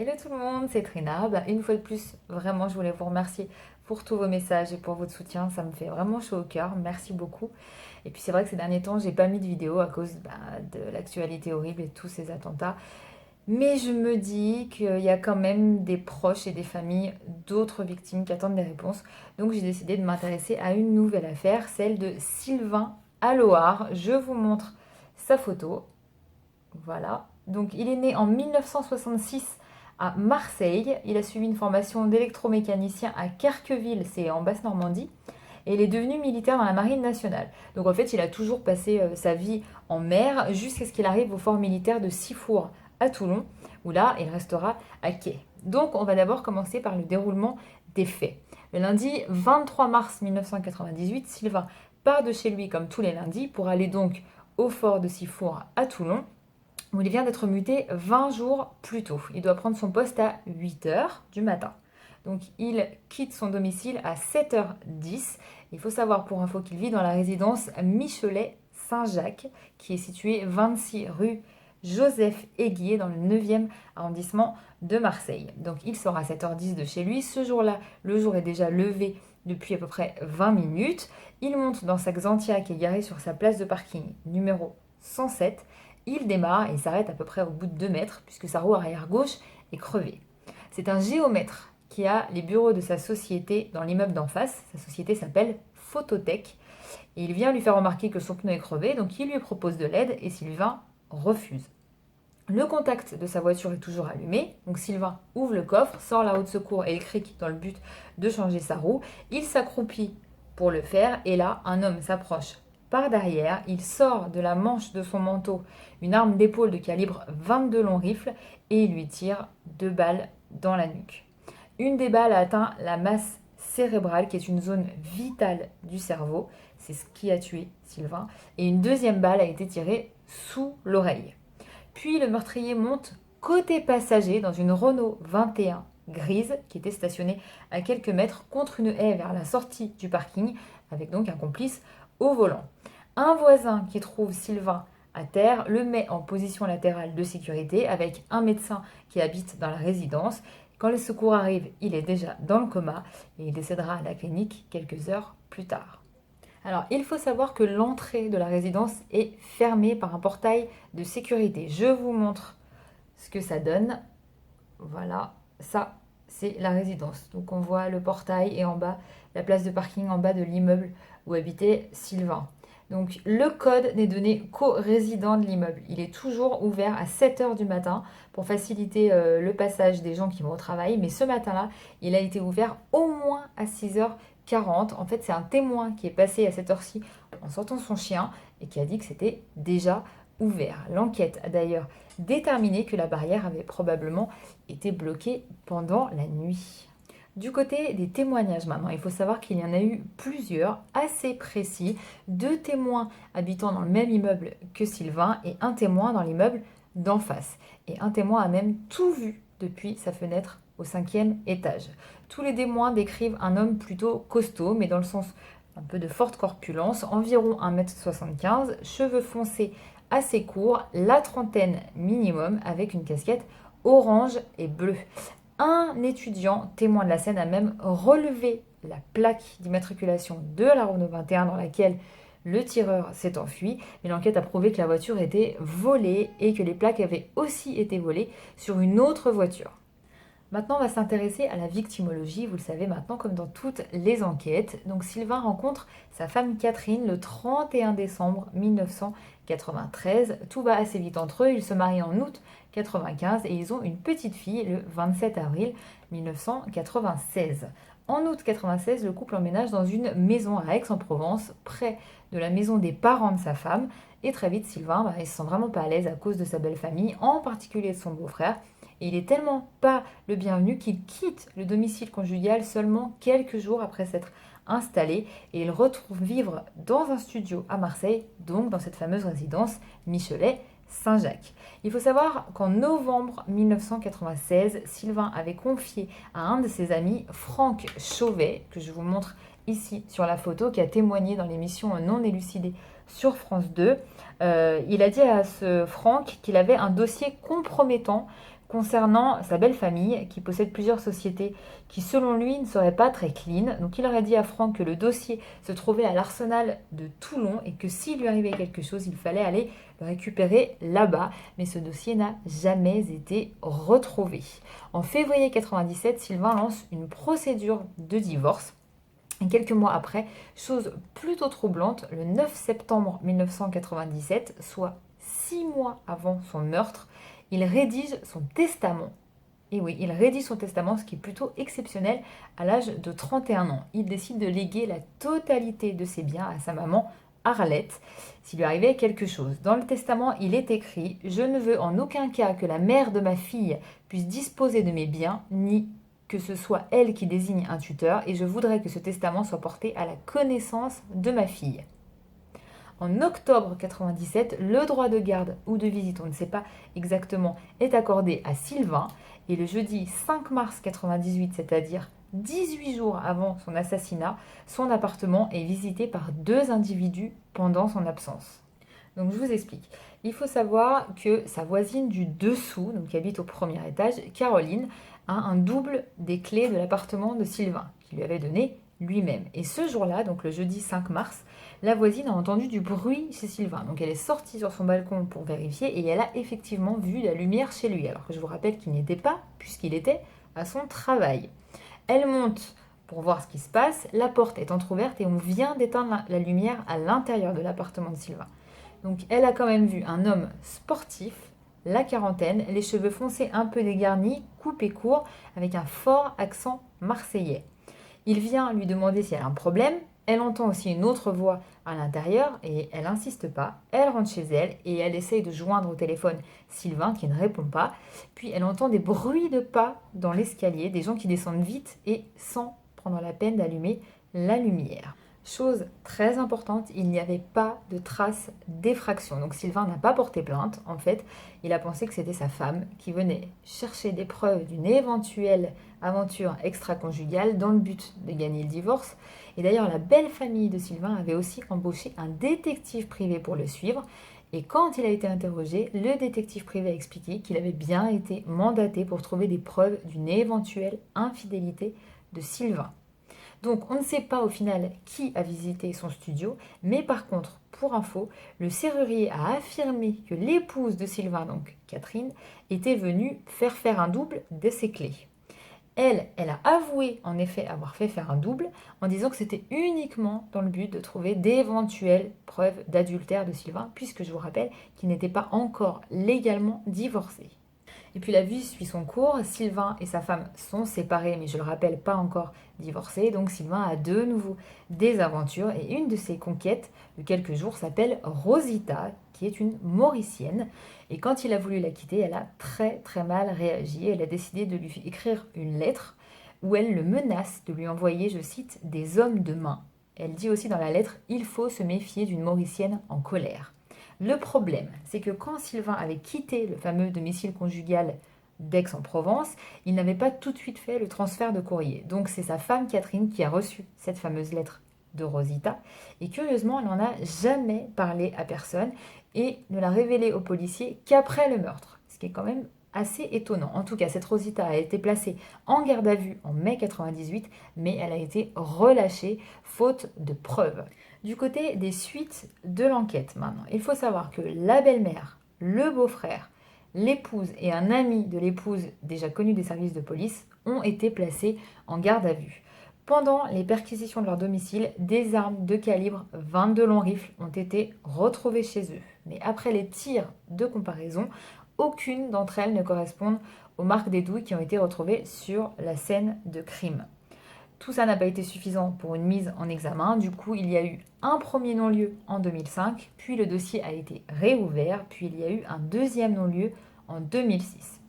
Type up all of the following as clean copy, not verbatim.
Hello tout le monde, c'est Trina. Une fois de plus, vraiment, je voulais vous remercier pour tous vos messages et pour votre soutien. Ça me fait vraiment chaud au cœur. Merci beaucoup. Et puis c'est vrai que ces derniers temps, j'ai pas mis de vidéo à cause de l'actualité horrible et tous ces attentats. Mais je me dis qu'il y a quand même des proches et des familles d'autres victimes qui attendent des réponses. Donc j'ai décidé de m'intéresser à une nouvelle affaire, celle de Sylvain Aloar. Je vous montre sa photo. Voilà. Donc il est né en 1966 à Marseille. Il a suivi une formation d'électromécanicien à Querqueville, c'est en Basse-Normandie. Et il est devenu militaire dans la marine nationale. Donc en fait, il a toujours passé sa vie en mer jusqu'à ce qu'il arrive au fort militaire de Sifour à Toulon, où là, il restera à quai. Donc on va d'abord commencer par le déroulement des faits. Le lundi 23 mars 1998, Sylvain part de chez lui comme tous les lundis pour aller donc au fort de Sifour à Toulon où il vient d'être muté 20 jours plus tôt. Il doit prendre son poste à 8 heures du matin. Donc il quitte son domicile à 7h10. Il faut savoir pour info qu'il vit dans la résidence Michelet-Saint-Jacques, qui est située 26 rue Joseph Aiguier dans le 9e arrondissement de Marseille. Donc il sort à 7h10 de chez lui. Ce jour-là, le jour est déjà levé depuis à peu près 20 minutes. Il monte dans sa Xantia qui est garée sur sa place de parking numéro 107. Il démarre et s'arrête à peu près au bout de 2 mètres puisque sa roue arrière gauche est crevée. C'est un géomètre qui a les bureaux de sa société dans l'immeuble d'en face. Sa société s'appelle Phototech. Et il vient lui faire remarquer que son pneu est crevé, donc il lui propose de l'aide et Sylvain refuse. Le contact de sa voiture est toujours allumé, donc Sylvain ouvre le coffre, sort la roue de secours et le cric dans le but de changer sa roue. Il s'accroupit pour le faire et là, un homme s'approche par derrière, il sort de la manche de son manteau une arme d'épaule de calibre 22 long rifle et il lui tire 2 balles dans la nuque. Une des balles a atteint la masse cérébrale qui est une zone vitale du cerveau, c'est ce qui a tué Sylvain, et une deuxième balle a été tirée sous l'oreille. Puis le meurtrier monte côté passager dans une Renault 21 grise qui était stationnée à quelques mètres contre une haie vers la sortie du parking avec donc un complice au volant. Un voisin qui trouve Sylvain à terre le met en position latérale de sécurité avec un médecin qui habite dans la résidence. Quand les secours arrivent, il est déjà dans le coma et il décédera à la clinique quelques heures plus tard. Alors, il faut savoir que l'entrée de la résidence est fermée par un portail de sécurité. Je vous montre ce que ça donne. Voilà, ça, c'est la résidence. Donc, on voit le portail et en bas, la place de parking en bas de l'immeuble où habitait Sylvain. Donc le code n'est donné qu'aux résidents de l'immeuble. Il est toujours ouvert à 7h du matin pour faciliter le passage des gens qui vont au travail. Mais ce matin-là, il a été ouvert au moins à 6h40. En fait, c'est un témoin qui est passé à cette heure-ci en sortant son chien et qui a dit que c'était déjà ouvert. L'enquête a d'ailleurs déterminé que la barrière avait probablement été bloquée pendant la nuit. Du côté des témoignages maintenant, il faut savoir qu'il y en a eu plusieurs assez précis, 2 témoins habitant dans le même immeuble que Sylvain et un témoin dans l'immeuble d'en face. Et un témoin a même tout vu depuis sa fenêtre au 5e étage. Tous les témoins décrivent un homme plutôt costaud, mais dans le sens un peu de forte corpulence, environ 1m75, cheveux foncés assez courts, la trentaine minimum, avec une casquette orange et bleue. Un étudiant témoin de la scène a même relevé la plaque d'immatriculation de la Renault 21 dans laquelle le tireur s'est enfui, mais l'enquête a prouvé que la voiture était volée et que les plaques avaient aussi été volées sur une autre voiture. Maintenant, on va s'intéresser à la victimologie, vous le savez maintenant, comme dans toutes les enquêtes. Donc Sylvain rencontre sa femme Catherine le 31 décembre 1993. Tout va assez vite entre eux, ils se marient en août 1995 et ils ont une petite fille le 27 avril 1996. En août 1996, le couple emménage dans une maison à Aix-en-Provence, près de la maison des parents de sa femme. Et très vite, Sylvain, il se sent vraiment pas à l'aise à cause de sa belle famille, en particulier de son beau-frère. Et il est tellement pas le bienvenu qu'il quitte le domicile conjugal seulement quelques jours après s'être installé et il retrouve vivre dans un studio à Marseille, donc dans cette fameuse résidence Michelet-Saint-Jacques. Il faut savoir qu'en novembre 1996, Sylvain avait confié à un de ses amis, Franck Chauvet, que je vous montre ici sur la photo, qui a témoigné dans l'émission Non élucidée sur France 2. Il a dit à ce Franck qu'il avait un dossier compromettant concernant sa belle famille qui possède plusieurs sociétés qui selon lui ne seraient pas très clean. Donc il aurait dit à Franck que le dossier se trouvait à l'arsenal de Toulon et que s'il lui arrivait quelque chose, il fallait aller le récupérer là-bas. Mais ce dossier n'a jamais été retrouvé. En février 97, Sylvain lance une procédure de divorce. Et quelques mois après, chose plutôt troublante, le 9 septembre 1997, soit 6 mois avant son meurtre, il rédige son testament. Et oui, il rédige son testament, ce qui est plutôt exceptionnel à l'âge de 31 ans. Il décide de léguer la totalité de ses biens à sa maman Arlette, s'il lui arrivait quelque chose. Dans le testament, il est écrit « Je ne veux en aucun cas que la mère de ma fille puisse disposer de mes biens, ni que ce soit elle qui désigne un tuteur, et je voudrais que ce testament soit porté à la connaissance de ma fille. » En octobre 97, le droit de garde ou de visite, on ne sait pas exactement, est accordé à Sylvain. Et le jeudi 5 mars 98, c'est-à-dire 18 jours avant son assassinat, son appartement est visité par 2 individus pendant son absence. Donc je vous explique. Il faut savoir que sa voisine du dessous, donc qui habite au premier étage, Caroline, a un double des clés de l'appartement de Sylvain, qu'il lui avait donné lui-même. Et ce jour-là, donc le jeudi 5 mars, la voisine a entendu du bruit chez Sylvain. Donc elle est sortie sur son balcon pour vérifier et elle a effectivement vu la lumière chez lui. Alors que je vous rappelle qu'il n'y était pas, puisqu'il était à son travail. Elle monte pour voir ce qui se passe. La porte est entrouverte et on vient d'éteindre la lumière à l'intérieur de l'appartement de Sylvain. Donc elle a quand même vu un homme sportif, la quarantaine, les cheveux foncés un peu dégarnis, coupés courts, avec un fort accent marseillais. Il vient lui demander si elle a un problème. Elle entend aussi une autre voix à l'intérieur et elle n'insiste pas. Elle rentre chez elle et elle essaye de joindre au téléphone Sylvain qui ne répond pas. Puis elle entend des bruits de pas dans l'escalier, des gens qui descendent vite et sans prendre la peine d'allumer la lumière. Chose très importante, il n'y avait pas de traces d'effraction. Donc Sylvain n'a pas porté plainte. En fait, il a pensé que c'était sa femme qui venait chercher des preuves d'une éventuelle aventure extra-conjugale dans le but de gagner le divorce. Et d'ailleurs, la belle famille de Sylvain avait aussi embauché un détective privé pour le suivre. Et quand il a été interrogé, le détective privé a expliqué qu'il avait bien été mandaté pour trouver des preuves d'une éventuelle infidélité de Sylvain. Donc on ne sait pas au final qui a visité son studio, mais par contre, pour info, le serrurier a affirmé que l'épouse de Sylvain, donc Catherine, était venue faire un double de ses clés. Elle a avoué en effet avoir fait faire un double en disant que c'était uniquement dans le but de trouver d'éventuelles preuves d'adultère de Sylvain, puisque je vous rappelle qu'il n'était pas encore légalement divorcé. Et puis la vie suit son cours, Sylvain et sa femme sont séparés, mais je le rappelle, pas encore divorcés, donc Sylvain a de nouveau des aventures, et une de ses conquêtes de quelques jours s'appelle Rosita, qui est une Mauricienne, et quand il a voulu la quitter, elle a très mal réagi, elle a décidé de lui écrire une lettre où elle le menace de lui envoyer, je cite, des hommes de main. Elle dit aussi dans la lettre « Il faut se méfier d'une Mauricienne en colère ». Le problème, c'est que quand Sylvain avait quitté le fameux domicile conjugal d'Aix-en-Provence, il n'avait pas tout de suite fait le transfert de courrier. Donc c'est sa femme Catherine qui a reçu cette fameuse lettre de Rosita. Et curieusement, elle n'en a jamais parlé à personne et ne l'a révélée aux policiers qu'après le meurtre. Ce qui est quand même assez étonnant. En tout cas, cette Rosita a été placée en garde à vue en mai 98, mais elle a été relâchée faute de preuves. Du côté des suites de l'enquête maintenant, il faut savoir que la belle-mère, le beau-frère, l'épouse et un ami de l'épouse déjà connu des services de police ont été placés en garde à vue. Pendant les perquisitions de leur domicile, des armes de calibre 22 longs rifles ont été retrouvées chez eux. Mais après les tirs de comparaison, aucune d'entre elles ne correspondent aux marques des douilles qui ont été retrouvées sur la scène de crime. Tout ça n'a pas été suffisant pour une mise en examen. Du coup, il y a eu un premier non-lieu en 2005, puis le dossier a été réouvert, puis il y a eu un deuxième non-lieu en 2006.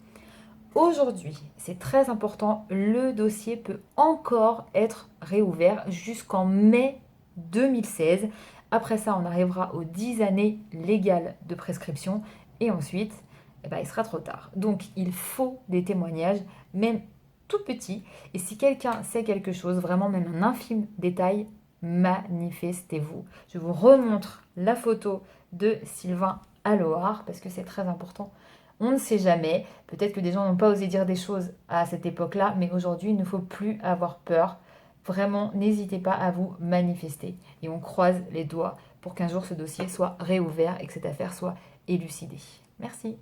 Aujourd'hui, c'est très important, le dossier peut encore être réouvert jusqu'en mai 2016. Après ça, on arrivera aux 10 années légales de prescription et ensuite, il sera trop tard. Donc, il faut des témoignages, même tout petit. Et si quelqu'un sait quelque chose, vraiment même un infime détail, manifestez-vous. Je vous remontre la photo de Sylvain à Loire parce que c'est très important. On ne sait jamais. Peut-être que des gens n'ont pas osé dire des choses à cette époque-là, mais aujourd'hui, il ne faut plus avoir peur. Vraiment, n'hésitez pas à vous manifester. Et on croise les doigts pour qu'un jour ce dossier soit réouvert et que cette affaire soit élucidée. Merci.